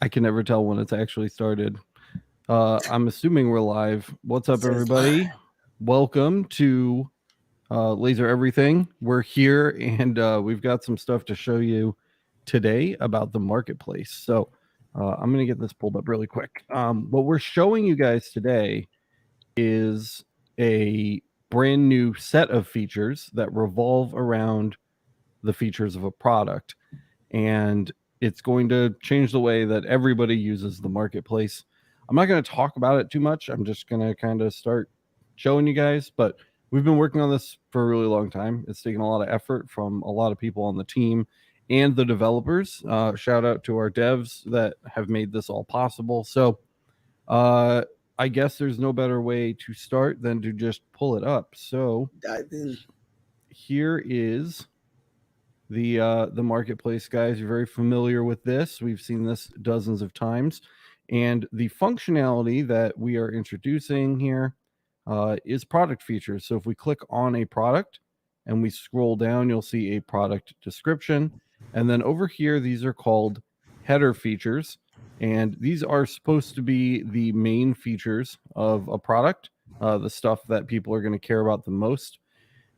I can never tell when it's actually started. I'm assuming we're live. What's up, everybody? Welcome to Laser Everything. We're here, and we've got some stuff to show you today about the marketplace. So I'm going to get this pulled up really quick. What we're showing you guys today is a brand new set of features that revolve around the features of a product. And it's going to change the way that everybody uses the marketplace. I'm not going to talk about it too much. I'm just going to kind of start showing you guys, but we've been working on this for a really long time. It's taken a lot of effort from a lot of people on the team and the developers. Shout out to our devs that have made this all possible. So I guess there's no better way to start than to just pull it up. So dive in. Here is the marketplace, guys. You're very familiar with this. We've seen this dozens of times. And the functionality that we are introducing here is product features. So if we click on a product and we scroll down, you'll see a product description. And then over here, these are called header features. And these are supposed to be the main features of a product, the stuff that people are going to care about the most.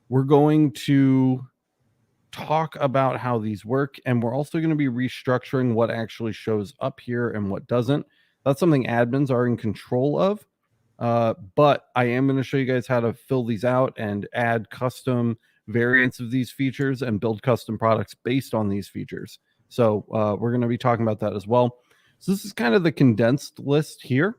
We're going to talk about how these work, and we're also going to be restructuring what actually shows up here and what doesn't. That's something admins are in control of, but I am going to show you guys how to fill these out and add custom variants of these features and build custom products based on these features. So we're going to be talking about that as well. So this is kind of the condensed list here.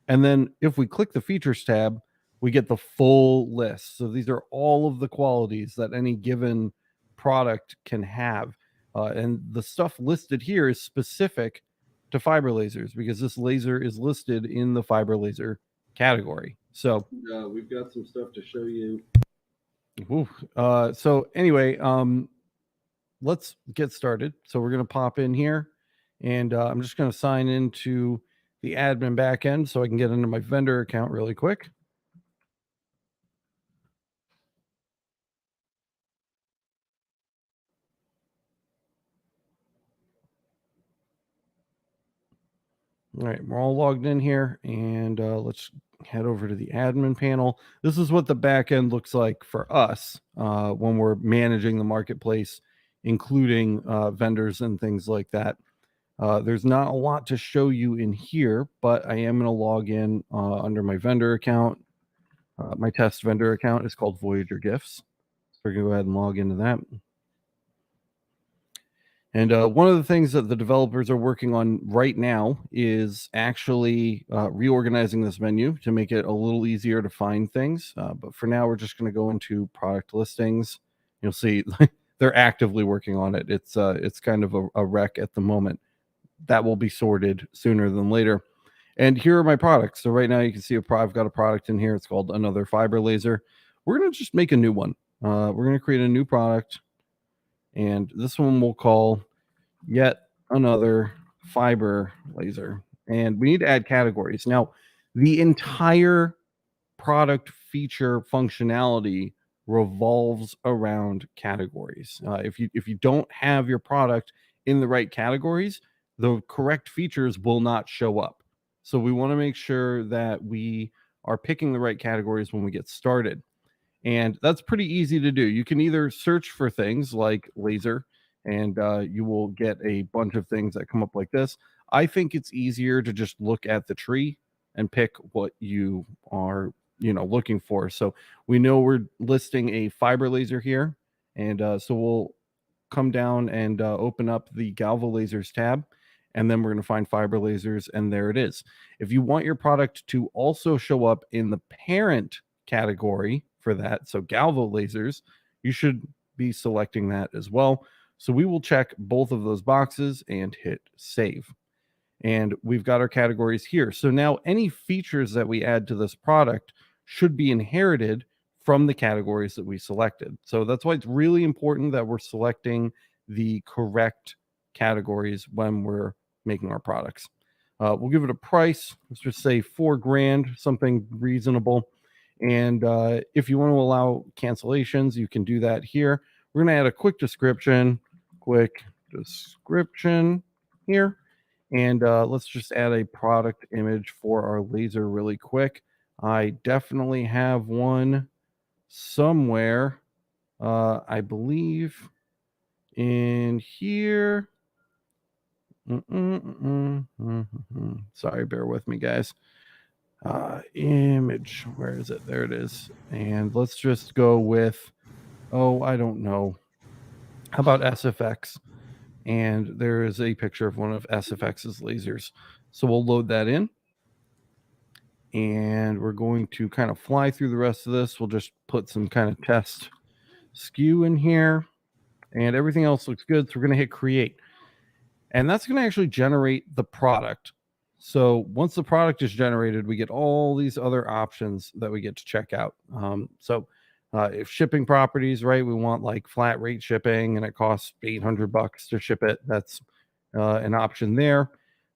And then if we click the features tab, we get the full list. So these are all of the qualities that any given product can have. And the stuff listed here is specific to fiber lasers because this laser is listed in the fiber laser category. So we've got some stuff to show you. So anyway, let's get started. So we're going to pop in here, and I'm just going to sign into the admin backend so I can get into my vendor account really quick. All right, we're all logged in here, and let's head over to the admin panel. This is what the back end looks like for us when we're managing the marketplace, including vendors and things like that. There's not a lot to show you in here, but I am going to log in under my vendor account. My test vendor account is called Voyager Gifts. So we're going to go ahead and log into that. And one of the things that the developers are working on right now is actually reorganizing this menu to make it a little easier to find things. But for now, we're just going to go into product listings. You'll see they're actively working on it. It's kind of a wreck at the moment. That will be sorted sooner than later. And here are my products. So right now you can see I've got a product in here. It's called Another Fiber Laser. We're going to just make a new one. We're going to create a new product. And this one we'll call Yet Another Fiber Laser. And we need to add categories. Now, the entire product feature functionality revolves around categories. If you don't have your product in the right categories, the correct features will not show up. So we want to make sure that we are picking the right categories when we get started. And that's pretty easy to do. You can either search for things like laser, and you will get a bunch of things that come up like this. I think it's easier to just look at the tree and pick what you are, looking for. So we know we're listing a fiber laser here, and so we'll come down and open up the Galvo Lasers tab, and then we're going to find fiber lasers, and there it is. If you want your product to also show up in the parent category for that, so Galvo Lasers, you should be selecting that as well. So we will check both of those boxes and hit save. And we've got our categories here. So now any features that we add to this product should be inherited from the categories that we selected. So that's why it's really important that we're selecting the correct categories when we're making our products. We'll give it a price. Let's just say $4,000, something reasonable. And if you want to allow cancellations, you can do that here. We're going to add a quick description here. And let's just add a product image for our laser really quick. I definitely have one somewhere. I believe in here. Sorry, bear with me, guys. Image, where is it? There it is. And let's just go with, oh, I don't know. How about SFX? And there is a picture of one of SFX's lasers. So we'll load that in. And we're going to kind of fly through the rest of this. We'll just put some kind of test skew in here. And everything else looks good. So we're going to hit create. And that's going to actually generate the product. So once the product is generated, we get all these other options that we get to check out. If shipping properties, right, we want like flat rate shipping and it costs $800 to ship it. That's an option there.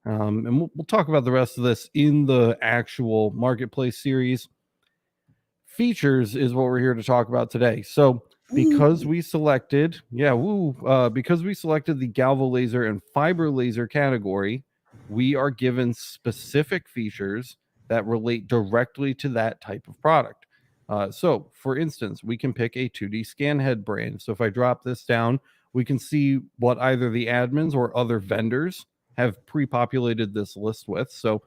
And we'll talk about the rest of this in the actual marketplace series. Features is what we're here to talk about today. So because we selected, because we selected the galvo laser and fiber laser category, we are given specific features that relate directly to that type of product. So for instance, we can pick a 2D scan head brand. So if I drop this down, we can see what either the admins or other vendors have pre-populated this list with. So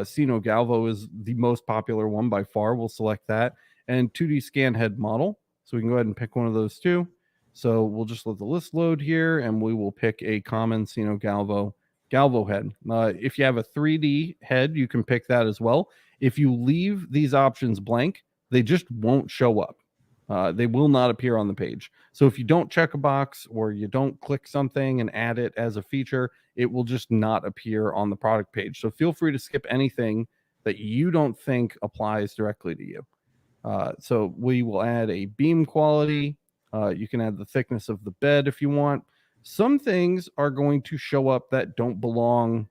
Sino Galvo is the most popular one by far. We'll select that. And 2D scan head model. So we can go ahead and pick one of those two. So we'll just let the list load here and we will pick a common Sino Galvo head. If you have a 3D head, you can pick that as well. If you leave these options blank, they just won't show up. They will not appear on the page. So if you don't check a box or you don't click something and add it as a feature, it will just not appear on the product page. So feel free to skip anything that you don't think applies directly to you. So we will add a beam quality. You can add the thickness of the bed if you want. Some things are going to show up that don't belong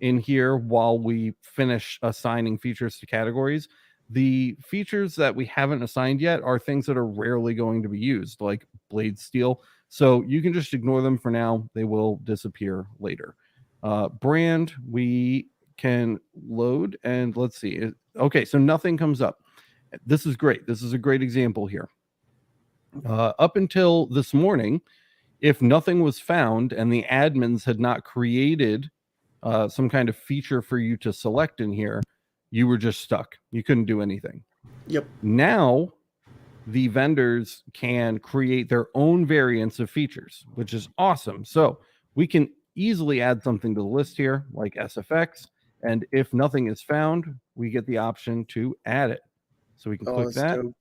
in here while we finish assigning features to categories. The features that we haven't assigned yet are things that are rarely going to be used, like blade steel. So you can just ignore them for now. They will disappear later. Brand, we can load and let's see. Okay, so nothing comes up. This is great. This is a great example here. Up until this morning, if nothing was found and the admins had not created some kind of feature for you to select in here, you were just stuck. You couldn't do anything. Yep. Now, the vendors can create their own variants of features, which is awesome. So we can easily add something to the list here, like SFX. And if nothing is found, we get the option to add it. So we can click that. Dope.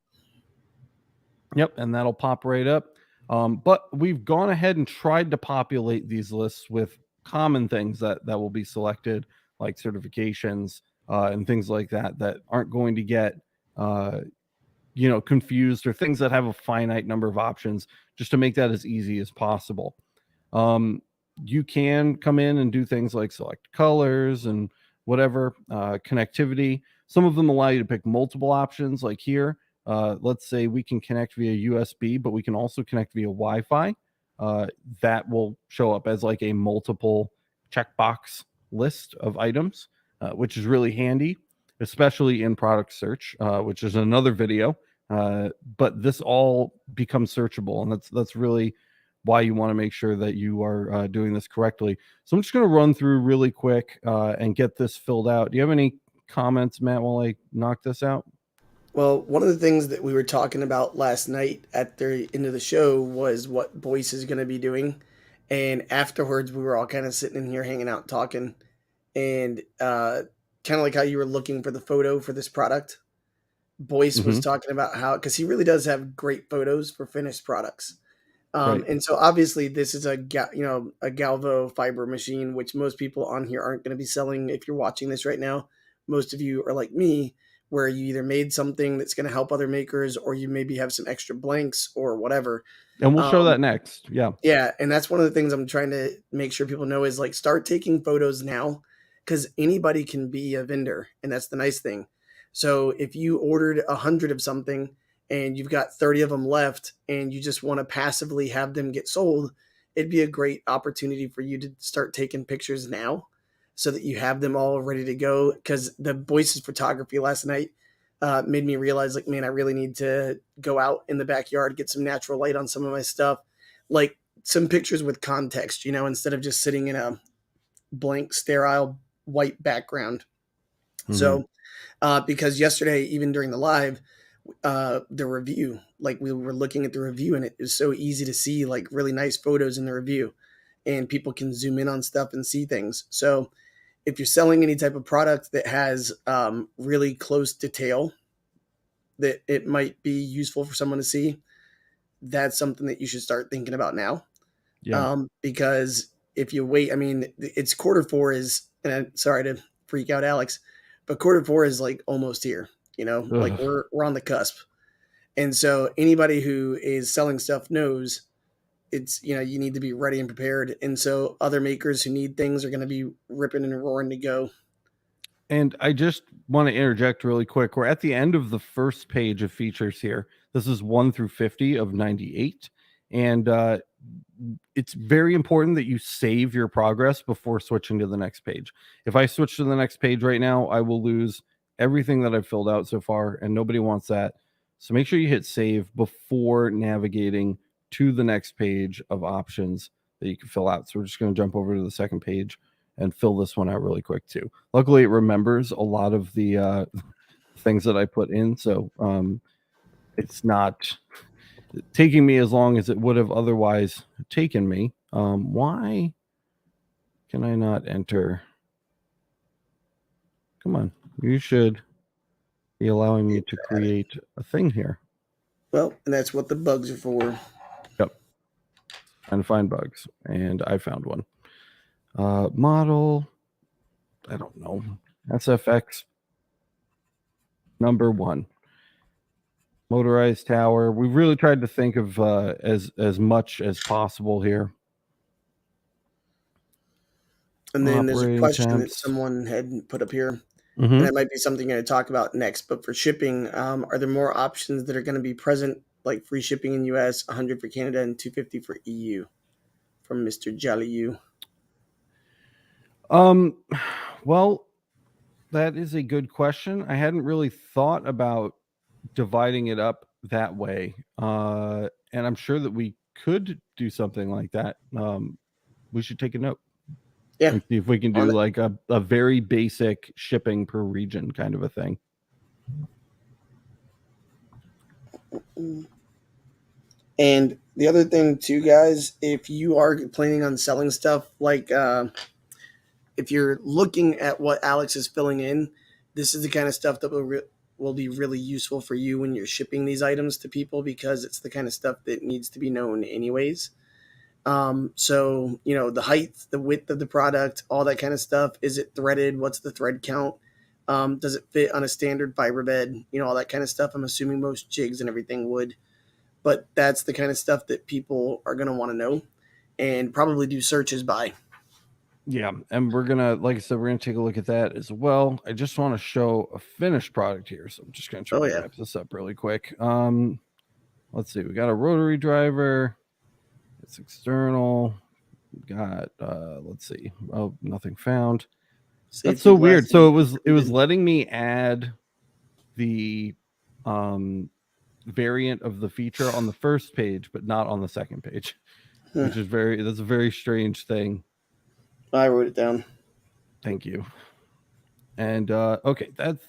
Yep, and that'll pop right up. But we've gone ahead and tried to populate these lists with common things that will be selected, like certifications and things like that aren't going to get confused, or things that have a finite number of options, just to make that as easy as possible. You can come in and do things like select colors and whatever, connectivity. Some of them allow you to pick multiple options, like here. Let's say we can connect via USB, but we can also connect via Wi-Fi. That will show up as like a multiple checkbox list of items, which is really handy, especially in product search, which is another video. But this all becomes searchable, and that's really why you want to make sure that you are doing this correctly. So I'm just going to run through really quick and get this filled out. Do you have any comments, Matt, while I knock this out? Well, one of the things that we were talking about last night at the end of the show was what Boyce is going to be doing. And afterwards, we were all kind of sitting in here hanging out talking. And kind of like how you were looking for the photo for this product. Boyce was talking about how, because he really does have great photos for finished products. Right. And so obviously this is a Galvo fiber machine, which most people on here aren't going to be selling. If you're watching this right now, most of you are like me, where you either made something that's going to help other makers, or you maybe have some extra blanks or whatever. And we'll show that next. Yeah. Yeah. And that's one of the things I'm trying to make sure people know is like, start taking photos now, because anybody can be a vendor. And that's the nice thing. So if you ordered 100 of something and you've got 30 of them left and you just want to passively have them get sold, it'd be a great opportunity for you to start taking pictures now. so that you have them all ready to go. Because the voices photography last night made me realize, like, man, I really need to go out in the backyard, get some natural light on some of my stuff, like some pictures with context, you know, instead of just sitting in a blank, sterile white background. Mhm. So, because yesterday, even during the live, the review, like we were looking at the review, and it was so easy to see like really nice photos in the review, and people can zoom in on stuff and see things. So, if you're selling any type of product that has really close detail that it might be useful for someone to see, that's something that you should start thinking about now. Yeah. Because if you wait, I mean, it's quarter four is, and I'm sorry to freak out Alex, but quarter four is like almost here. You know, like Ugh. we're on the cusp, and so anybody who is selling stuff knows it's, you know, you need to be ready and prepared. And so other makers who need things are going to be ripping and roaring to go. And I just want to interject really quick. We're at the end of the first page of features here. This is 1 through 50 of 98. And it's very important that you save your progress before switching to the next page. If I switch to the next page right now, I will lose everything that I've filled out so far, and nobody wants that. So make sure you hit save before navigating to the next page of options that you can fill out. So we're just going to jump over to the second page and fill this one out really quick too. Luckily, it remembers a lot of the things that I put in, so it's not taking me as long as it would have otherwise taken me. Why can I not enter? Come on, you should be allowing me to create a thing here. Well, and that's what the bugs are for. Yep, trying to find bugs, and I found one. Model, I don't know, SFX number 1. Motorized tower. We've really tried to think of as much as possible here. And then there's a Operating question that temps. someone had put up here, and Mm-hmm. that might be something I'm going to talk about next. But for shipping, are there more options that are going to be present, like free shipping in US, 100 for Canada, and 250 for EU? From Mr. Jolly. Well, that is a good question. I hadn't really thought about dividing it up that way. And I'm sure that we could do something like that. We should take a note Yeah, and see if we can on do like a very basic shipping per region kind of a thing. it. And the other thing too, guys, if you are planning on selling stuff, like if you're looking at what Alex is filling in, this is the kind of stuff that will be really useful for you when you're shipping these items to people, because it's the kind of stuff that needs to be known anyways. So, you know, the height, the width of the product, all that kind of stuff. Is it threaded? What's the thread count? Does it fit on a standard fiber bed? You know, all that kind of stuff. I'm assuming most jigs and everything would, but that's the kind of stuff that people are going to want to know and probably do searches by. Yeah, and we're gonna, like I said, we're gonna take a look at that as well. I just want to show a finished product here, so I'm just gonna try Oh, to yeah. wrap this up really quick. Let's see, we got a rotary driver. It's external. We got let's see. Oh, nothing found. That's Safety so weird. glasses. So it was letting me add the variant of the feature on the first page, but not on the second page, which is that's a very strange thing. I wrote it down. Thank you. And okay,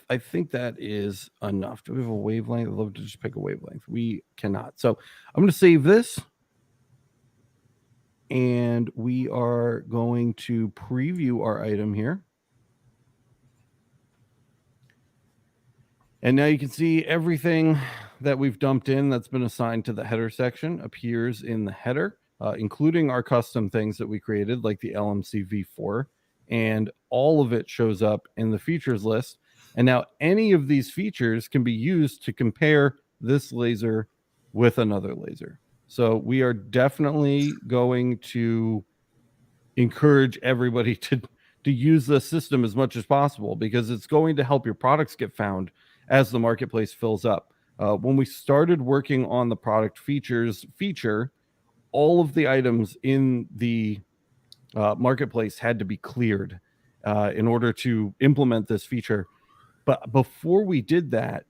I think that is enough. Do we have a wavelength? I'd love to just pick a wavelength. We cannot. So I'm going to save this. And we are going to preview our item here. And now you can see everything that we've dumped in that's been assigned to the header section appears in the header, including our custom things that we created, like the LMC V4. And all of it shows up in the features list. And now any of these features can be used to compare this laser with another laser. So we are definitely going to encourage everybody to use the system as much as possible, because it's going to help your products get found as the marketplace fills up. When we started working on the product features feature, all of the items in the marketplace had to be cleared, in order to implement this feature. But before we did that,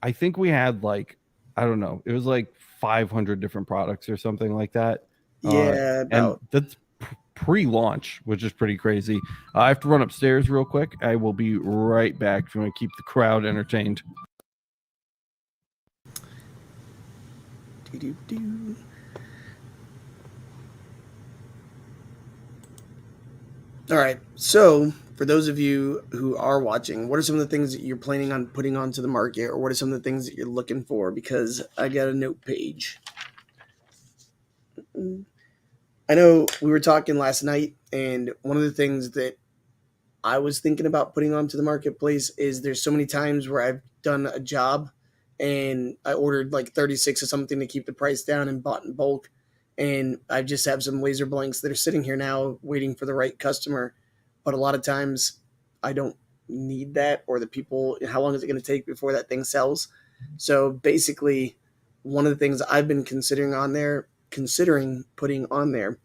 I think we had like, I don't know, it was like 500 different products or something like that. Yeah, And about. that's pre-launch, which is pretty crazy. I have to run upstairs real quick. I will be right back if you want to keep the crowd entertained. Doo-doo-doo. All right. So, for those of you who are watching, what are some of the things that you're planning on putting onto the market, or what are some of the things that you're looking for? Because I got a note page. I know we were talking last night, and one of the things that I was thinking about putting onto the marketplace is there's so many times where I've done a job and I ordered like 36 or something to keep the price down and bought in bulk. And I just have some laser blanks that are sitting here now waiting for the right customer. But a lot of times I don't need that, or the people, how long is it going to take before that thing sells? So basically, one of the things I've been considering putting on there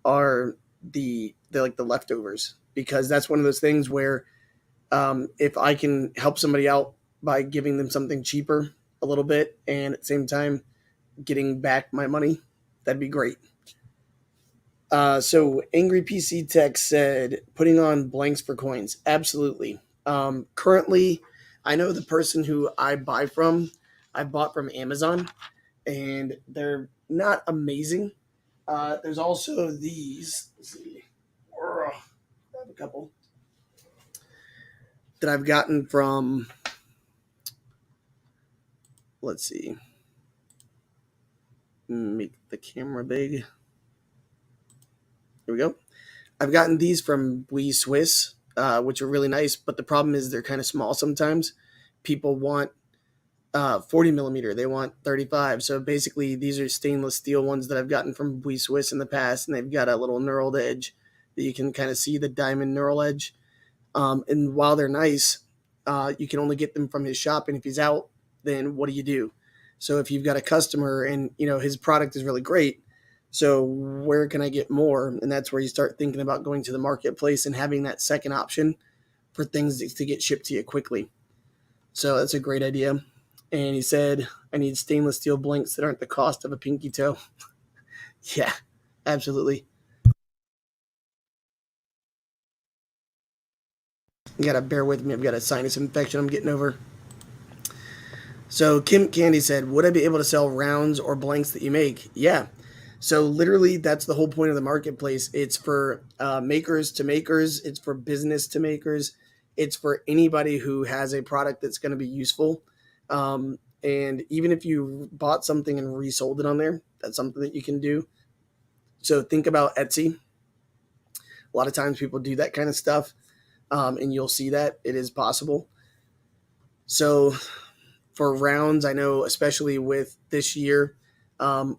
are the like the leftovers, because that's one of those things where if I can help somebody out by giving them something cheaper a little bit and at the same time getting back my money, that'd be great. So Angry PC Tech said putting on blanks for coins. Absolutely. Currently, I know the person who I bought from Amazon, and they're not amazing. There's also these. Let's see. I have a couple that I've gotten from. Let's see. Make the camera big. Here we go. I've gotten these from Wee Swiss, which are really nice, but the problem is they're kind of small sometimes. People want 40 millimeter, they want 35. So basically, these are stainless steel ones that I've gotten from Wee Swiss in the past, and they've got a little knurled edge that you can kind of see the diamond knurl edge. And while they're nice, you can only get them from his shop. And if he's out, then what do you do? So if you've got a customer and his product is really great, so where can I get more? And that's where you start thinking about going to the marketplace and having that second option for things to get shipped to you quickly. So that's a great idea. And he said, I need stainless steel blinks that aren't the cost of a pinky toe. Yeah, absolutely. You gotta bear with me. I've got a sinus infection I'm getting over. So Kim Candy said, would I be able to sell rounds or blanks that you make? Yeah. So literally, that's the whole point of the marketplace. It's for makers to makers. It's for business to makers. It's for anybody who has a product that's going to be useful. And even if you bought something and resold it on there, that's something that you can do. So think about Etsy. A lot of times people do that kind of stuff, and you'll see that it is possible. So for rounds, I know especially with this year,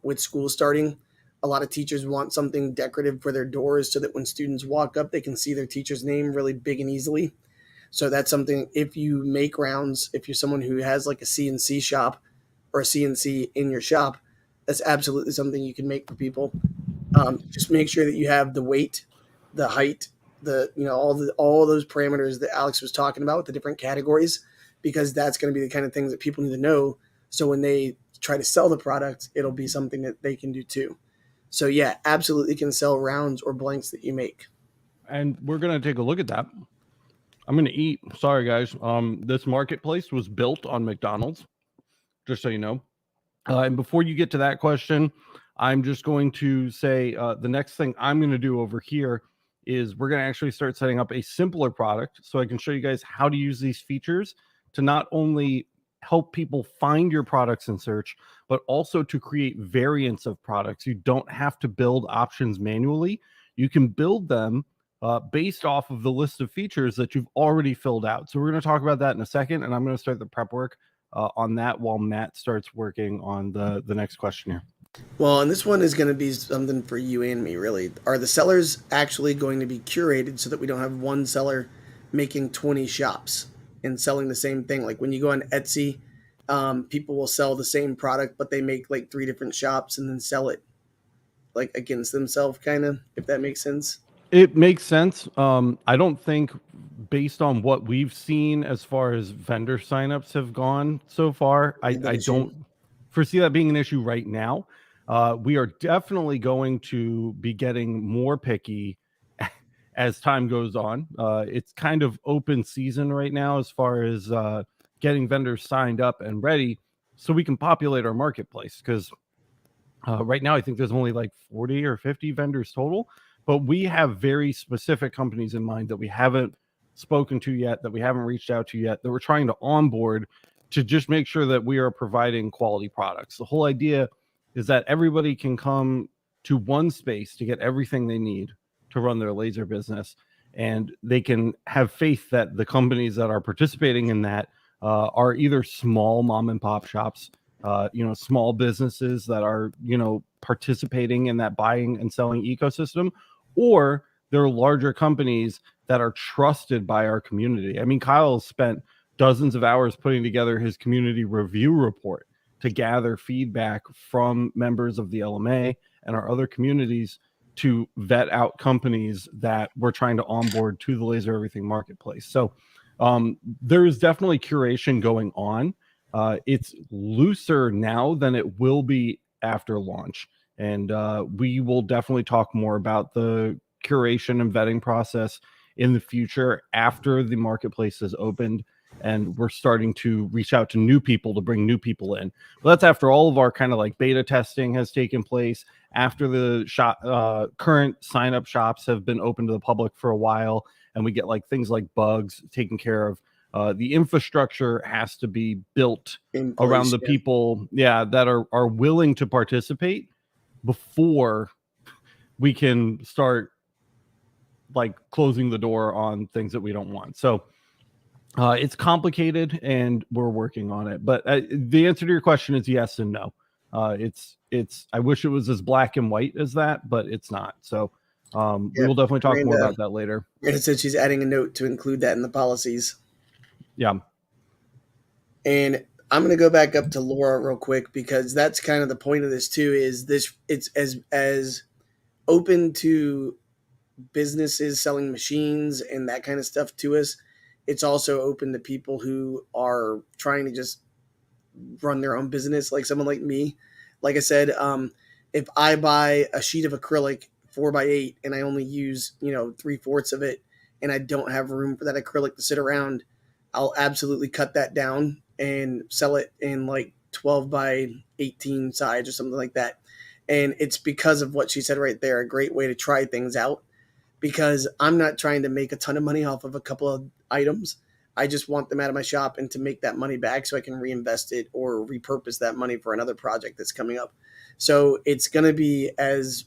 with school starting, a lot of teachers want something decorative for their doors so that when students walk up, they can see their teacher's name really big and easily. So that's something, if you make rounds, if you're someone who has like a CNC shop or a CNC in your shop, that's absolutely something you can make for people. Just make sure that you have the weight, the height, the all those parameters that Alex was talking about with the different categories, because that's going to be the kind of things that people need to know. So when they try to sell the product, it'll be something that they can do too. So yeah, absolutely can sell rounds or blanks that you make. And we're going to take a look at that. I'm going to eat. Sorry, guys. This marketplace was built on McDonald's, just so you know. And before you get to that question, I'm just going to say the next thing I'm going to do over here is we're going to actually start setting up a simpler product so I can show you guys how to use these features to not only help people find your products in search, but also to create variants of products. You don't have to build options manually. You can build them based off of the list of features that you've already filled out. So we're going to talk about that in a second, and I'm going to start the prep work on that while Matt starts working on the next question here. Well, and this one is going to be something for you and me, really. Are the sellers actually going to be curated so that we don't have one seller making 20 shops and selling the same thing? Like when you go on Etsy, people will sell the same product, but they make like 3 different shops and then sell it like against themselves, kind of, if that makes sense. It makes sense. I don't think, based on what we've seen as far as vendor signups have gone so far, Big I issue. don't foresee that being an issue right now. We are definitely going to be getting more picky as time goes on. It's kind of open season right now as far as getting vendors signed up and ready so we can populate our marketplace, because right now, I think there's only like 40 or 50 vendors total, but we have very specific companies in mind that we haven't spoken to yet, that we haven't reached out to yet, that we're trying to onboard to just make sure that we are providing quality products. The whole idea is that everybody can come to one space to get everything they need to run their laser business, and they can have faith that the companies that are participating in that are either small mom and pop shops, small businesses that are, participating in that buying and selling ecosystem, or they're larger companies that are trusted by our community. I mean, Kyle spent dozens of hours putting together his community review report to gather feedback from members of the LMA and our other communities to vet out companies that we're trying to onboard to the Laser Everything marketplace. So there is definitely curation going on. It's looser now than it will be after launch. And we will definitely talk more about the curation and vetting process in the future after the marketplace is opened and we're starting to reach out to new people to bring new people in. Well, that's after all of our kind of like beta testing has taken place, after the current sign up shops have been open to the public for a while, and we get like things like bugs taken care of. The infrastructure has to be built In around place. the Yeah. people, that are willing to participate before we can start like closing the door on things that we don't want. So it's complicated and we're working on it. But the answer to your question is yes and no. It's I wish it was as black and white as that, but it's not. So we Yeah. will definitely talk more Miranda, about that later. Miranda said she's adding a note to include that in the policies. Yeah. And I'm going to go back up to Laura real quick because that's kind of the point of this too. Is this it's as open to businesses selling machines and that kind of stuff to us. It's also open to people who are trying to just run their own business, like someone like me. Like I said, if I buy a sheet of acrylic 4x8 and I only use 3/4 of it, and I don't have room for that acrylic to sit around, I'll absolutely cut that down and sell it in like 12x18 size or something like that. And it's because of what she said right there, a great way to try things out, because I'm not trying to make a ton of money off of a couple of items. I just want them out of my shop and to make that money back so I can reinvest it or repurpose that money for another project that's coming up. So it's going to be as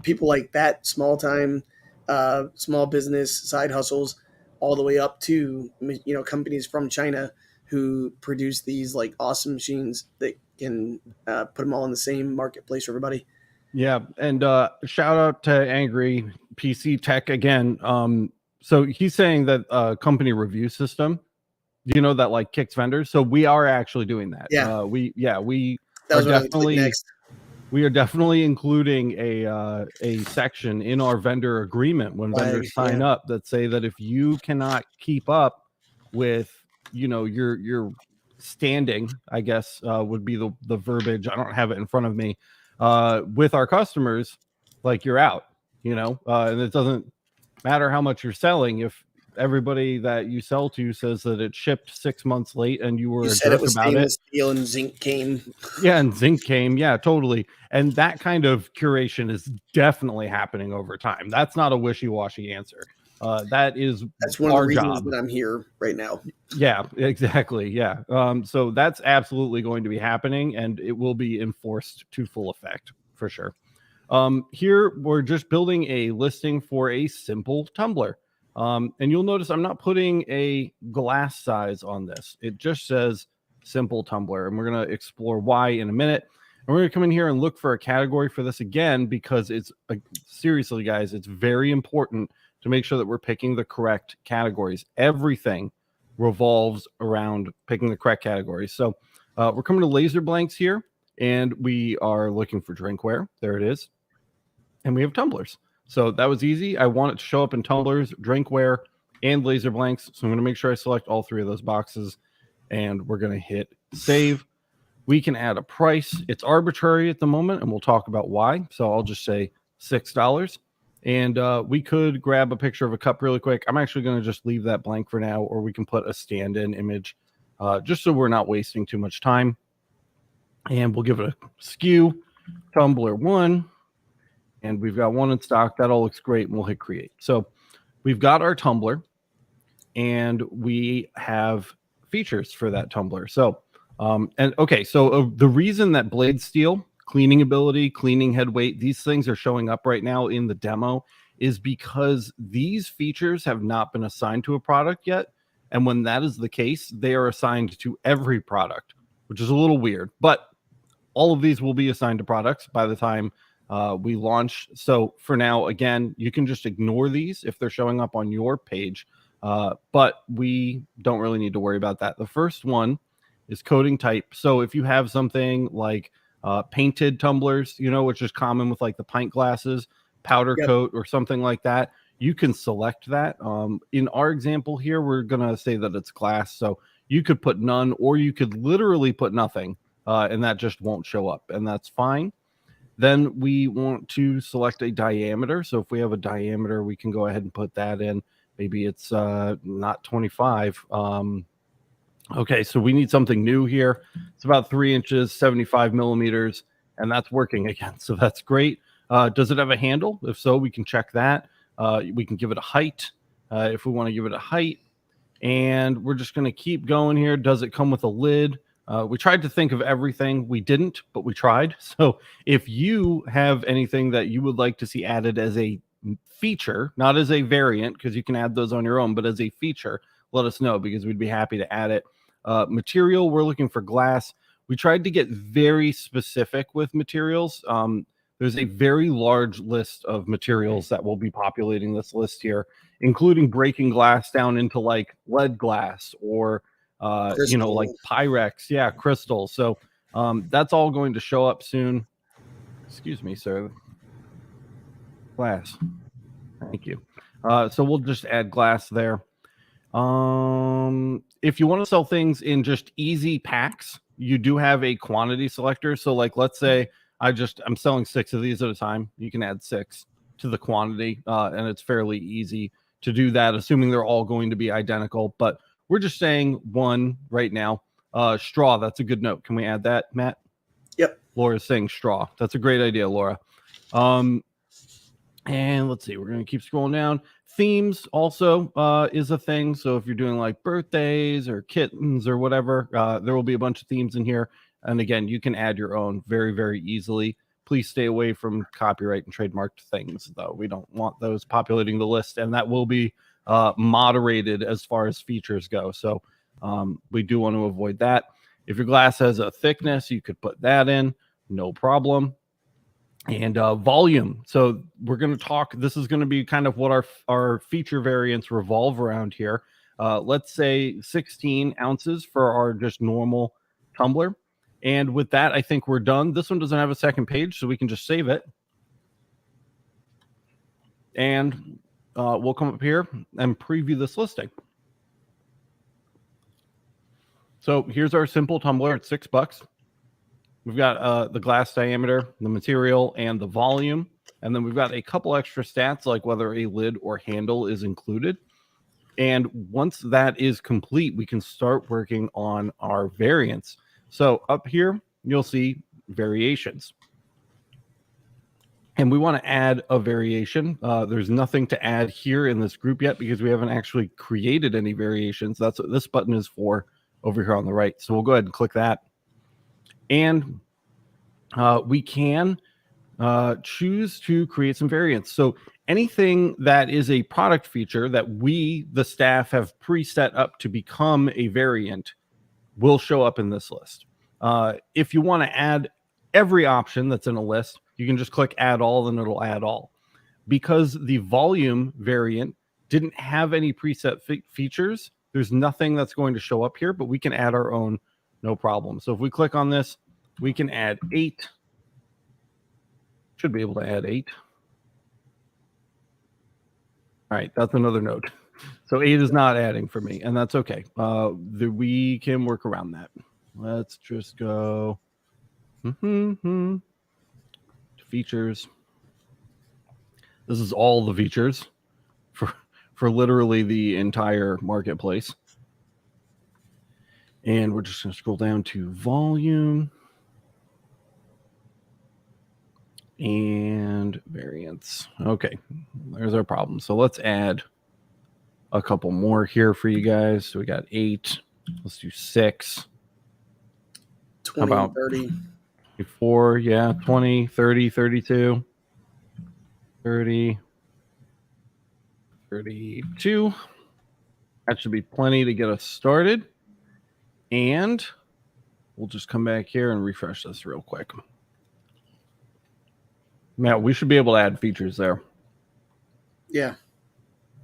people like that, small time, small business side hustles, all the way up to companies from China who produce these like awesome machines that can put them all in the same marketplace for everybody. Yeah, and shout out to Angry PC Tech again. So he's saying that company review system, that like kicks vendors. So we are actually doing that. Yeah, We that are was what I was click definitely next. including a section in our vendor agreement when Flag, vendors sign yeah. up that say that if you cannot keep up with your standing, I guess would be the verbiage. I don't have it in front of me, with our customers, like you're out, and it doesn't matter how much you're selling. If everybody that you sell to says that it shipped 6 months late and you were You a said it jerk was about it. stainless steel and zinc came. Yeah, and zinc came. Yeah, totally. And that kind of curation is definitely happening over time. That's not a wishy-washy answer. That is That's one of the our reasons job. that I'm here right now. Yeah, exactly. Yeah. So that's absolutely going to be happening, and it will be enforced to full effect for sure. Here we're just building a listing for a simple tumbler. And you'll notice I'm not putting a glass size on this. It just says simple tumbler, and we're going to explore why in a minute. And we're going to come in here and look for a category for this again, because it's seriously, guys, it's very important to make sure that we're picking the correct categories. Everything revolves around picking the correct categories. So we're coming to laser blanks here, and we are looking for drinkware. There it is. And we have tumblers. So that was easy. I want it to show up in tumblers, drinkware, and laser blanks. So I'm going to make sure I select all 3 of those boxes, and we're going to hit save. We can add a price. It's arbitrary at the moment, and we'll talk about why. So I'll just say $6. And we could grab a picture of a cup really quick. I'm actually going to just leave that blank for now, or we can put a stand-in image just so we're not wasting too much time. And we'll give it a skew, tumbler 1. And we've got 1 in stock. That all looks great, and we'll hit create. So we've got our tumbler, and we have features for that tumbler. So, the reason that blade steel, cleaning ability, cleaning head weight, these things are showing up right now in the demo is because these features have not been assigned to a product yet. And when that is the case, they are assigned to every product, which is a little weird. But all of these will be assigned to products by the time we launch. So for now, again, you can just ignore these if they're showing up on your page. But we don't really need to worry about that. The first one is coating type. So if you have something like painted tumblers, which is common with like the pint glasses, powder coat or something like that, you can select that. In our example here, we're going to say that it's glass. So you could put none, or you could literally put nothing, and that just won't show up, and that's fine. Then we want to select a diameter. So if we have a diameter, we can go ahead and put that in. Maybe it's not 25. Okay, so we need something new here. It's about 3 inches, 75 millimeters, and that's working again. So that's great. Does it have a handle? If so, we can check that. We can give it a height if we want to give it a height. And we're just going to keep going here. Does it come with a lid? We tried to think of everything. We didn't, but we tried. So if you have anything that you would like to see added as a feature, not as a variant, because you can add those on your own, but as a feature, let us know, because we'd be happy to add it. Material, we're looking for glass. We tried to get very specific with materials. There's a very large list of materials that will be populating this list here, including breaking glass down into like lead glass or like Pyrex, crystal. So that's all going to show up soon. Excuse me, sir. Glass. Thank you. So we'll just add glass there. If you want to sell things in just easy packs, you do have a quantity selector. So like, let's say I'm selling 6 of these at a time. You can add 6 to the quantity, and it's fairly easy to do that, assuming they're all going to be identical. But we're just saying 1 right now. Straw, that's a good note. Can we add that, Matt? Yep. Laura's saying straw. That's a great idea, Laura. And let's see, we're going to keep scrolling down. Themes also is a thing. So if you're doing like birthdays or kittens or whatever, there will be a bunch of themes in here. And again, you can add your own very, very easily. Please stay away from copyright and trademarked things, though. We don't want those populating the list, and that will be moderated as far as features go. So we do want to avoid that. If your glass has a thickness, you could put that in, no problem. And volume. So we're going to talk, this is going to be kind of what our feature variants revolve around here. Let's say 16 ounces for our just normal tumbler. And with that, I think we're done. This one doesn't have a second page, so we can just save it. And we'll come up here and preview this listing. So here's our simple tumbler at $6. We've got the glass diameter, the material, and the volume. And then we've got a couple extra stats, like whether a lid or handle is included. And once that is complete, we can start working on our variants. So up here, you'll see variations. And we want to add a variation. There's nothing to add here in this group yet because we haven't actually created any variations. That's what this button is for over here on the right. So we'll go ahead and click that. And we can choose to create some variants. So anything that is a product feature that we, the staff, have preset up to become a variant will show up in this list. If you want to add every option that's in a list, you can just click add all and it'll add all. Because the volume variant didn't have any preset features, there's nothing that's going to show up here, but we can add our own, no problem. So if we click on this, we can add 8. Should be able to add 8. All right, that's another note. So 8 is not adding for me, and that's okay. We can work around that. Let's just go to features. This is all the features for literally the entire marketplace. And we're just going to scroll down to volume and variance. Okay, there's our problem. So let's add a couple more here for you guys. So we got 8. Let's do 6. 20, How about 30. 4? Yeah, 20, 30, 32, 30, 32. That should be plenty to get us started. And we'll just come back here and refresh this real quick. Now, we should be able to add features there. Yeah.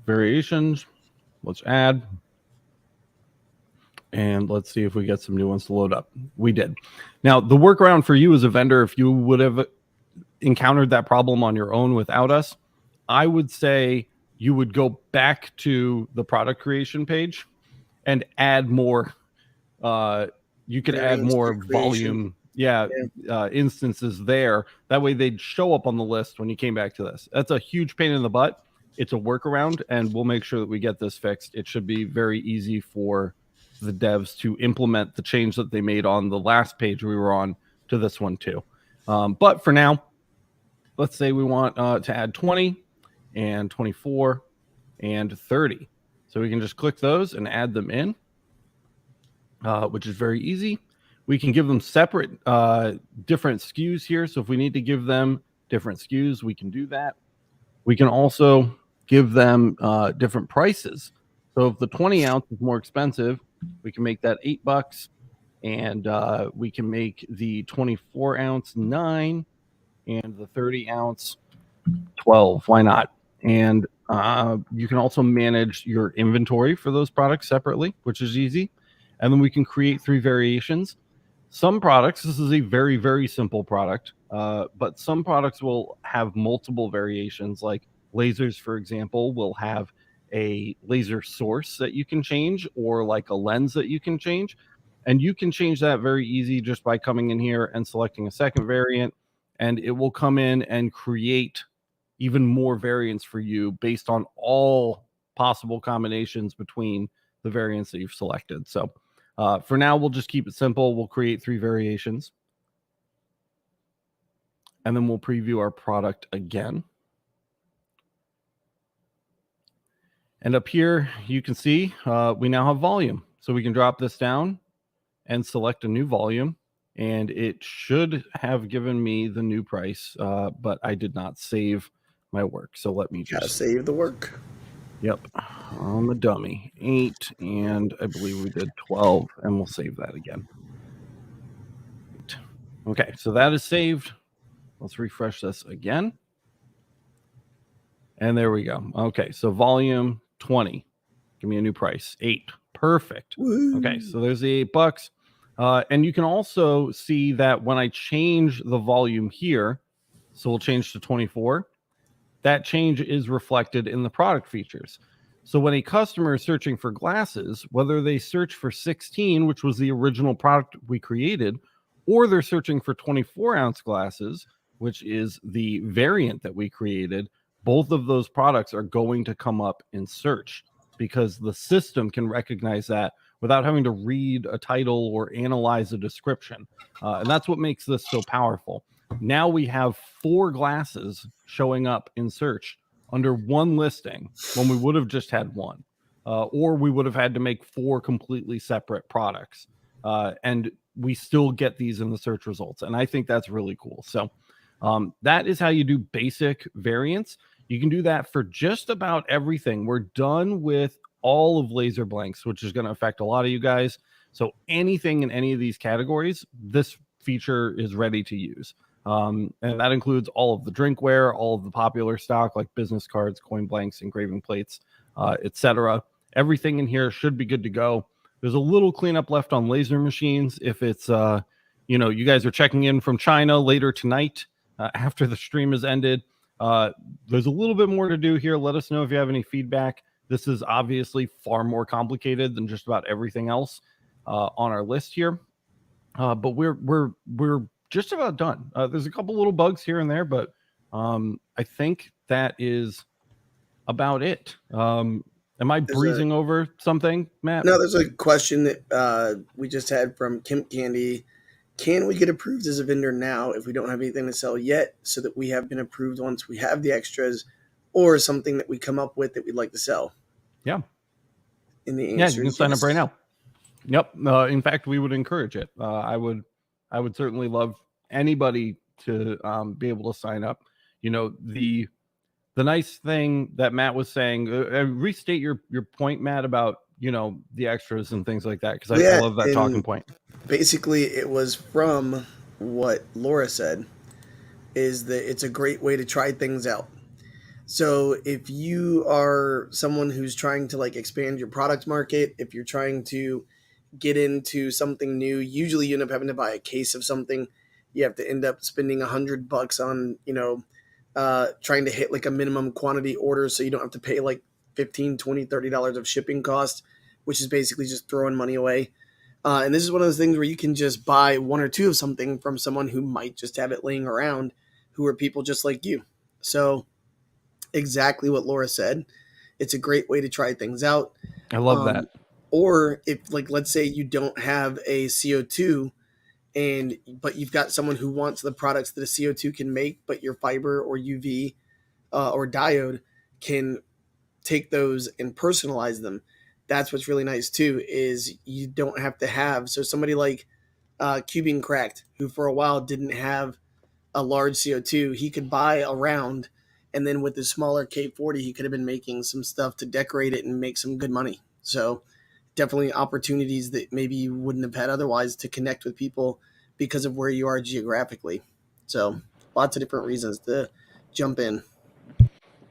Variations. Let's add. And let's see if we get some new ones to load up. We did. Now, the workaround for you as a vendor, if you would have encountered that problem on your own without us, I would say you would go back to the product creation page and add more. You could add more volume. Instances there. That way they'd show up on the list when you came back to this. That's a huge pain in the butt. It's a workaround, and we'll make sure that we get this fixed. It should be very easy for the devs to implement the change that they made on the last page we were on to this one too. But for now, let's say we want to add 20 and 24 and 30. So we can just click those and add them in, which is very easy. We can give them separate different SKUs here. So if we need to give them different SKUs, we can do that. We can also give them different prices. So if the 20 ounce is more expensive, we can make that $8, and we can make the 24 ounce 9 and the 30 ounce 12. Why not? And you can also manage your inventory for those products separately, which is easy. And then we can create 3 variations. Some products, this is a very, very simple product, but some products will have multiple variations, like lasers, for example, will have a laser source that you can change, or like a lens that you can change. And you can change that very easy just by coming in here and selecting a second variant, and it will come in and create even more variants for you based on all possible combinations between the variants that you've selected. So for now, we'll just keep it simple. We'll create 3 variations, and then we'll preview our product again. And up here, you can see we now have volume. So we can drop this down and select a new volume, and it should have given me the new price, but I did not save my work. So let me just save the work. Yep, on the dummy. 8, and I believe we did 12, and we'll save that again. Okay, so that is saved. Let's refresh this again. And there we go. Okay, so volume 20. Give me a new price. 8. Perfect. Woo. Okay, so there's the $8. And you can also see that when I change the volume here, so we'll change to 24, that change is reflected in the product features. So when a customer is searching for glasses, whether they search for 16, which was the original product we created, or they're searching for 24-ounce glasses, which is the variant that we created, both of those products are going to come up in search, because the system can recognize that without having to read a title or analyze a description. And that's what makes this so powerful. Now we have 4 glasses showing up in search under one listing when we would have just had 1. Or we would have had to make 4 completely separate products. And we still get these in the search results. And I think that's really cool. So that is how you do basic variants. You can do that for just about everything. We're done with all of laser blanks, which is going to affect a lot of you guys. So anything in any of these categories, this feature is ready to use. And that includes all of the drinkware, all of the popular stock like business cards, coin blanks, engraving plates, etc. Everything in here should be good to go. There's a little cleanup left on laser machines. If it's, you guys are checking in from China later tonight after the stream has ended, There's a little bit more to do here. Let us know if you have any feedback. This is obviously far more complicated than just about everything else on our list here. But we're just about done. There's a couple little bugs here and there, but I think that is about it. Am I breezing over something, Matt? No, there's a question that we just had from Kim Candy. Can we get approved as a vendor now if we don't have anything to sell yet, so that we have been approved once we have the extras, or something that we come up with that we'd like to sell? Yeah. And the Yeah, answer you can is sign yes. up right now. Yep. In fact, we would encourage it. I would certainly love anybody to be able to sign up. You know, the nice thing that Matt was saying, restate your point, Matt, about, you know, the extras and things like that, because I love that talking point. Basically, it was from what Laura said, is that it's a great way to try things out. So if you are someone who's trying to like expand your product market, if you're trying to get into something new, usually you end up having to buy a case of something. You have to end up spending $100 on, trying to hit like a minimum quantity order, so you don't have to pay like 15, 20, $30 of shipping cost, which is basically just throwing money away. And this is one of those things where you can just buy one or two of something from someone who might just have it laying around, who are people just like you. So exactly what Laura said. It's a great way to try things out. I love that. Or if, like, let's say you don't have a CO2, but you've got someone who wants the products that a CO2 can make, but your fiber or UV or diode can take those and personalize them. That's what's really nice too, is you don't have to have, so somebody like Cubing Cracked, who for a while didn't have a large CO2, he could buy a round, and then with his smaller K40, he could have been making some stuff to decorate it and make some good money. So definitely opportunities that maybe you wouldn't have had otherwise to connect with people because of where you are geographically. So lots of different reasons to jump in.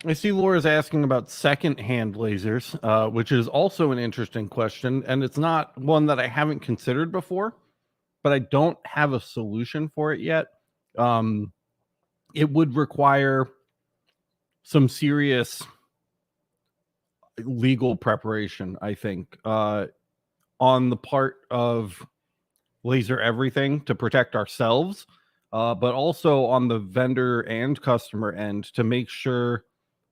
I see Laura's asking about second-hand lasers, which is also an interesting question, and it's not one that I haven't considered before, but I don't have a solution for it yet. It would require some serious legal preparation, I think, on the part of Laser Everything to protect ourselves, but also on the vendor and customer end to make sure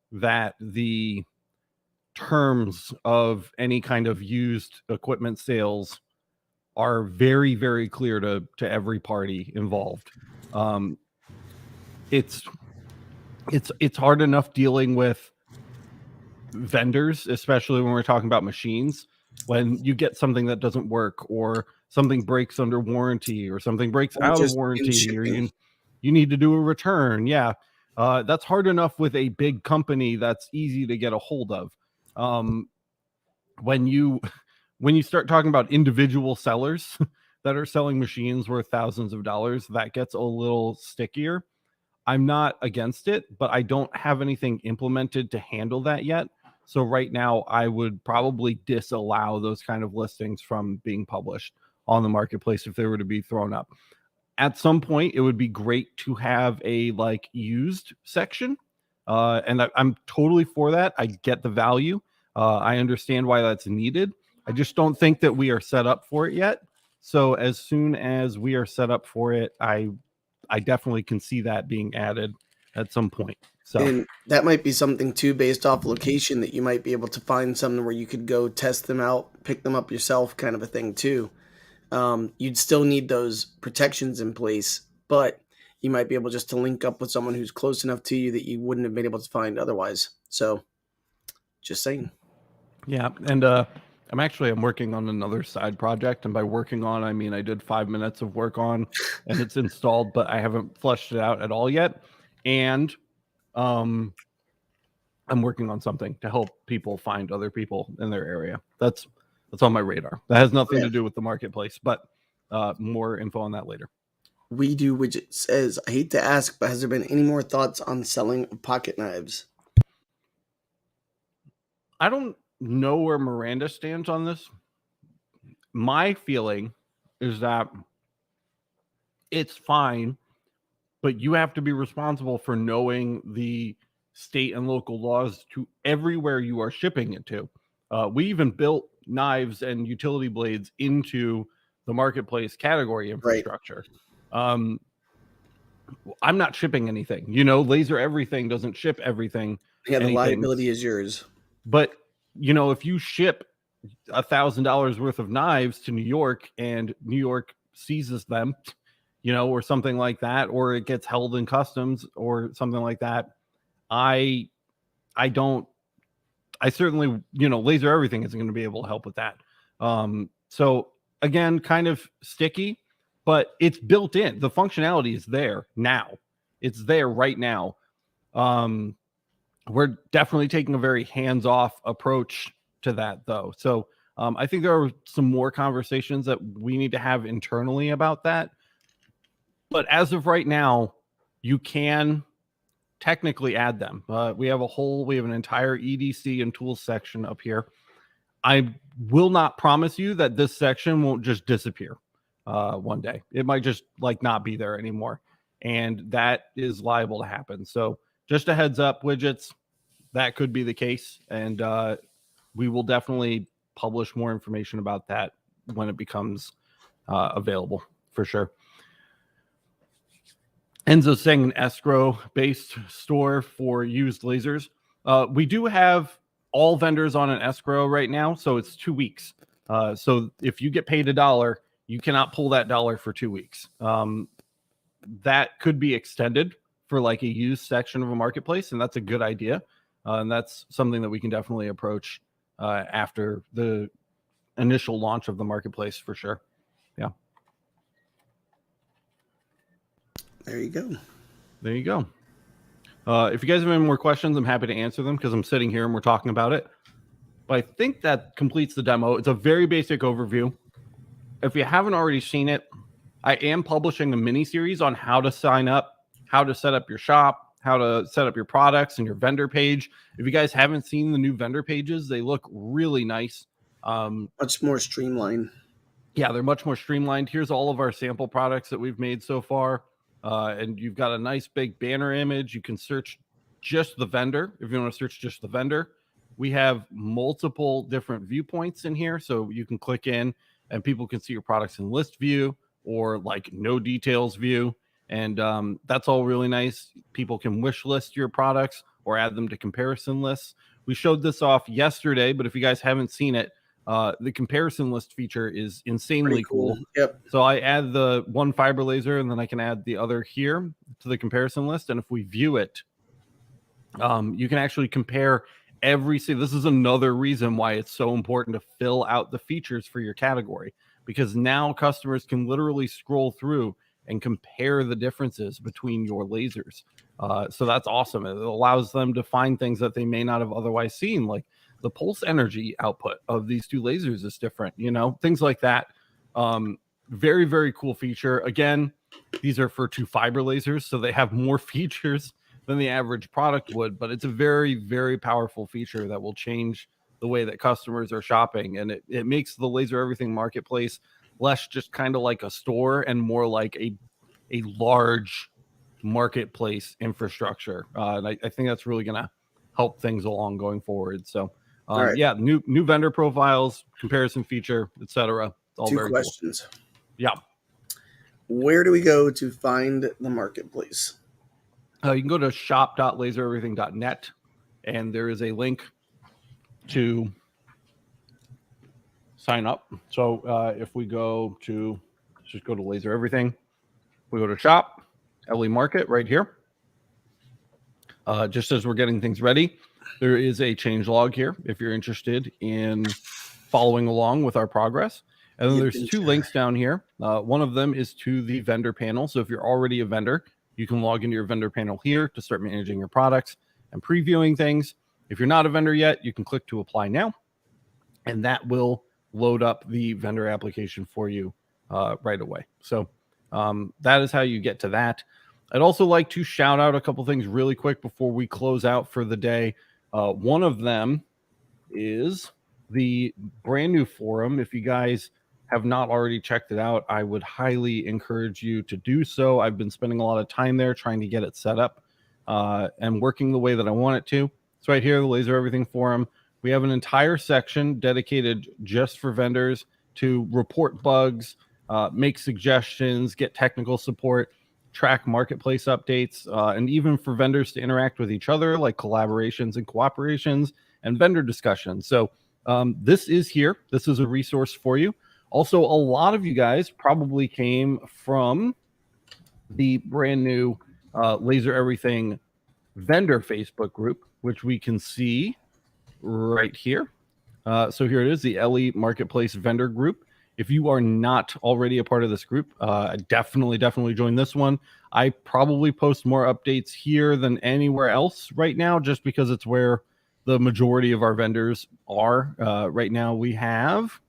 that the terms of any kind of used equipment sales are very, very clear to every party involved. It's hard enough dealing with vendors, especially when we're talking about machines. When you get something that doesn't work, or something breaks under warranty, or something breaks out of warranty, or you need to do a return. Yeah. That's hard enough with a big company that's easy to get a hold of. When you start talking about individual sellers that are selling machines worth thousands of dollars, that gets a little stickier. I'm not against it, but I don't have anything implemented to handle that yet. So right now, I would probably disallow those kind of listings from being published on the marketplace if they were to be thrown up. At some point, it would be great to have a like used section, and I'm totally for that. I get the value. I understand why that's needed. I just don't think that we are set up for it yet. So as soon as we are set up for it, I definitely can see that being added at some point. So, and that might be something too, based off location, that you might be able to find something where you could go test them out, pick them up yourself, kind of a thing too. You'd still need those protections in place, but you might be able just to link up with someone who's close enough to you that you wouldn't have been able to find otherwise. So just saying. Yeah. And I'm working on another side project. And by working on, I mean I did 5 minutes of work on, and it's installed, but I haven't fleshed it out at all yet. And I'm working on something to help people find other people in their area. That's on my radar. That has nothing to do with the marketplace, but more info on that later. We Do Widget says, I hate to ask, but has there been any more thoughts on selling pocket knives? I don't know where Miranda stands on this. My feeling is that it's fine, but you have to be responsible for knowing the state and local laws to everywhere you are shipping it to. We even built knives and utility blades into the marketplace category infrastructure. I'm not shipping anything. Laser Everything doesn't ship everything. Yeah, the anything. liability is yours. But if you ship $1,000 worth of knives to New York and New York seizes them, or something like that, or it gets held in customs or something like that, I certainly, Laser Everything isn't going to be able to help with that. So again, kind of sticky, but it's built in. The functionality is there now. It's there right now. We're definitely taking a very hands-off approach to that, though. So I think there are some more conversations that we need to have internally about that. But as of right now, you can technically add them. We have an entire EDC and tools section up here. I will not promise you that this section won't just disappear one day. It might just not be there anymore. And that is liable to happen. So just a heads up, widgets, that could be the case. And we will definitely publish more information about that when it becomes available for sure. Enzo's saying an escrow-based store for used lasers. We do have all vendors on an escrow right now, so it's 2 weeks. So if you get paid $1, you cannot pull that dollar for 2 weeks. That could be extended for a used section of a marketplace, and that's a good idea. And that's something that we can definitely approach after the initial launch of the marketplace for sure. Yeah. There you go. There you go. If you guys have any more questions, I'm happy to answer them because I'm sitting here and we're talking about it. But I think that completes the demo. It's a very basic overview. If you haven't already seen it, I am publishing a mini series on how to sign up, how to set up your shop, how to set up your products and your vendor page. If you guys haven't seen the new vendor pages, they look really nice. Much more streamlined. Yeah, they're much more streamlined. Here's all of our sample products that we've made so far. And you've got a nice big banner image. You can search just the vendor. If you want to search just the vendor, we have multiple different viewpoints in here. So you can click in and people can see your products in list view or no details view. And that's all really nice. People can wish list your products or add them to comparison lists. We showed this off yesterday, but if you guys haven't seen it, the comparison list feature is insanely cool. Yep. So I add the one fiber laser and then I can add the other here to the comparison list. And if we view it, you can actually compare this is another reason why it's so important to fill out the features for your category, because now customers can literally scroll through and compare the differences between your lasers. So that's awesome. It allows them to find things that they may not have otherwise seen, like the pulse energy output of these two lasers is different, things like that. Very, very cool feature. Again, these are for 2 fiber lasers, so they have more features than the average product would, but it's a very, very powerful feature that will change the way that customers are shopping. And it makes the Laser Everything marketplace less just kind of like a store and more like a large marketplace infrastructure. And I think that's really going to help things along going forward. So right. Yeah, new vendor profiles, comparison feature, etc. All 2 very questions. Cool. Yeah. Where do we go to find the marketplace? You can go to shop.lasereverything.net, and there is a link to sign up. So if we go to, just go to Laser Everything, we go to shop, LE Market right here. Just as we're getting things ready, there is a change log here if you're interested in following along with our progress. And then there's 2 links down here. One of them is to the vendor panel. So if you're already a vendor, you can log into your vendor panel here to start managing your products and previewing things. If you're not a vendor yet, you can click to apply now, and that will load up the vendor application for you right away. So that is how you get to that. I'd also like to shout out a couple things really quick before we close out for the day. One of them is the brand new forum. If you guys have not already checked it out, I would highly encourage you to do so. I've been spending a lot of time there trying to get it set up and working the way that I want it to. It's right here, the Laser Everything Forum. We have an entire section dedicated just for vendors to report bugs, make suggestions, get technical support, track marketplace updates, and even for vendors to interact with each other, like collaborations and cooperations and vendor discussions. So this is here. This is a resource for you. Also, a lot of you guys probably came from the brand new Laser Everything vendor Facebook group, which we can see right here. So here it is, the LE Marketplace vendor group. If you are not already a part of this group, definitely join this one. I probably post more updates here than anywhere else right now, just because it's where the majority of our vendors are. Right now we have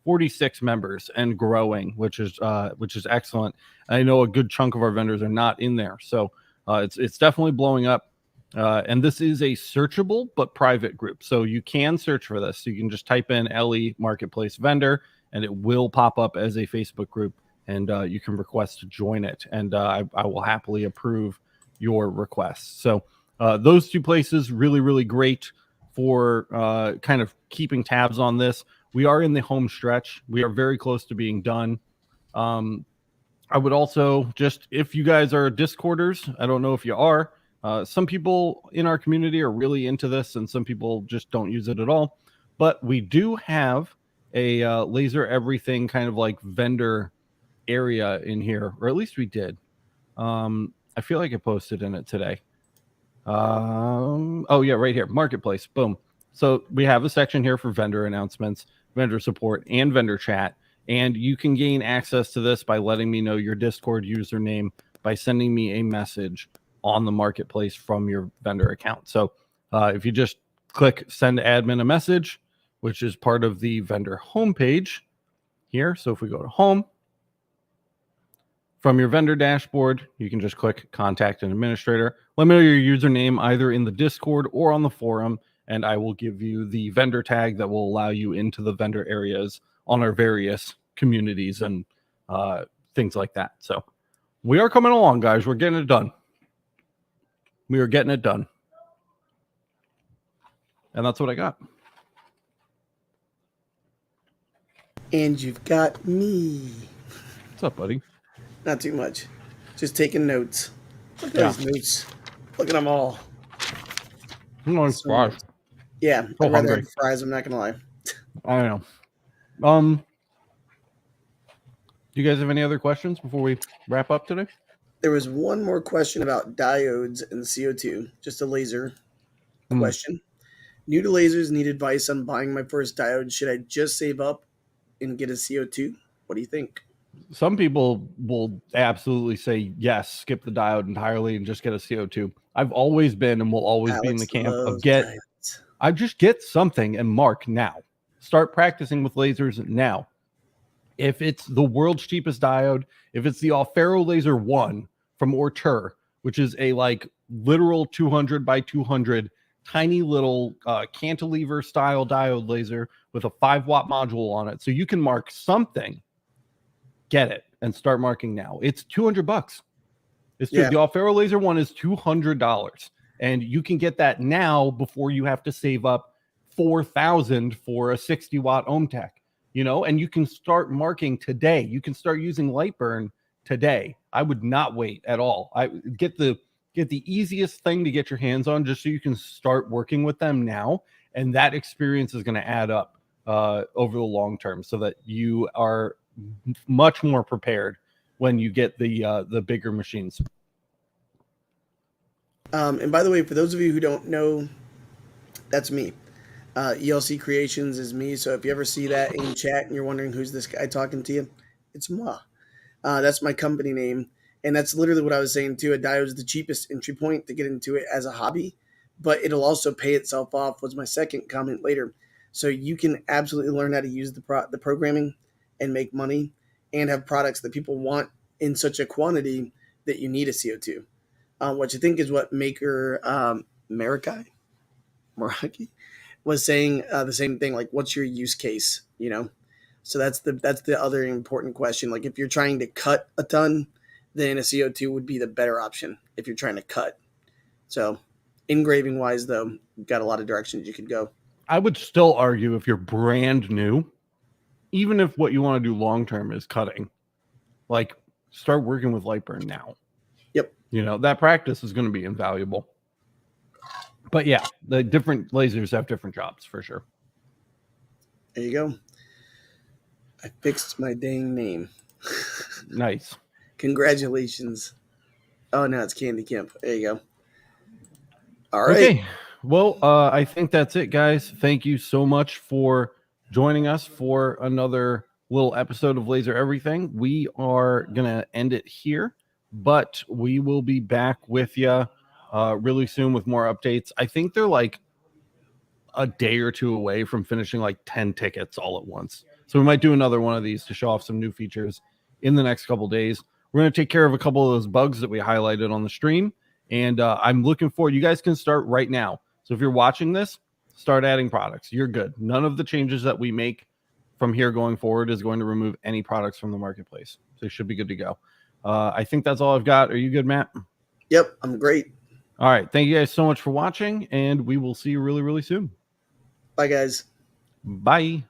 46 members and growing, which is excellent. I know a good chunk of our vendors are not in there, so it's definitely blowing up. And this is a searchable but private group, so you can search for this. You can just type in LE Marketplace Vendor, and it will pop up as a Facebook group, and you can request to join it, and I will happily approve your requests. So those two places really great for kind of keeping tabs on this. We are in the home stretch. We are very close to being done. I would also just, if you guys are Discorders, I don't know if you are, some people in our community are really into this and some people just don't use it at all. But we do have a Laser Everything kind of like vendor area in here, or at least we did. I feel like I posted in it today. Oh yeah, right here, Marketplace, boom. So we have a section here for vendor announcements, vendor support, and vendor chat. And you can gain access to this by letting me know your Discord username by sending me a message on the Marketplace from your vendor account. So if you just click send admin a message, which is part of the vendor homepage here. So if we go to home, from your vendor dashboard, you can just click contact an administrator. Let me know your username either in the Discord or on the forum, and I will give you the vendor tag that will allow you into the vendor areas on our various communities and things like that. So we are coming along, guys. We're getting it done. We are getting it done. And that's what I got. And you've got me. What's up, buddy? Not too much. Just taking notes. Look at these notes. Look at them all. I'm going fries. Yeah, I'd rather have fries, I'm not gonna lie. I know. Do you guys have any other questions before we wrap up today? There was one more question about diodes and CO2. Just a laser question. New to lasers, need advice on buying my first diode. Should I just save up and get a CO2? What do you think? Some people will absolutely say yes, skip the diode entirely and just get a CO2. I've always been and will always be in the camp of I just get something and mark now. Start practicing with lasers now. If it's the world's cheapest diode, if it's the Alfaro Laser 1 from Ortur, which is a like literal 200 by 200 tiny little cantilever style diode laser with a 5-watt module on it, so you can mark something, get it and start marking now. It's $200. The Alfaro Laser 1 is $200, and you can get that now before you have to save up $4,000 for a 60-watt ohm tech. And you can start marking today. You can start using Lightburn today. I would not wait at all. I get the easiest thing to get your hands on, just so you can start working with them now, and that experience is going to add up over the long term, so that you are much more prepared when you get the bigger machines. And by the way, for those of you who don't know, that's me. ELC Creations is me. So if you ever see that in chat and you're wondering who's this guy talking to you, it's moi. That's my company name. And that's literally what I was saying too. A diode is the cheapest entry point to get into it as a hobby, but it'll also pay itself off, was my second comment later. So you can absolutely learn how to use the programming and make money and have products that people want in such a quantity that you need a CO2, which I think is what Meraki was saying, the same thing, like what's your use case, So that's the other important question. Like if you're trying to cut a ton, then a CO2 would be the better option if you're trying to cut. So engraving wise though, you've got a lot of directions you could go. I would still argue if you're brand new, even if what you want to do long term is cutting, like start working with Lightburn now. Yep. You know, that practice is going to be invaluable. But yeah, the different lasers have different jobs for sure. There you go. I fixed my dang name. Nice. Congratulations. Oh no, it's Candy Kemp. There you go. All right. Okay. Well, I think that's it, guys. Thank you so much for joining us for another little episode of Laser Everything. We are going to end it here, but we will be back with you really soon with more updates. I think they're like a day or two away from finishing like 10 tickets all at once. So we might do another one of these to show off some new features in the next couple days. We're going to take care of a couple of those bugs that we highlighted on the stream. And I'm looking forward. You guys can start right now. So if you're watching this, start adding products. You're good. None of the changes that we make from here going forward is going to remove any products from the marketplace. So you should be good to go. I think that's all I've got. Are you good, Matt? Yep, I'm great. All right. Thank you guys so much for watching, and we will see you really, really soon. Bye, guys. Bye.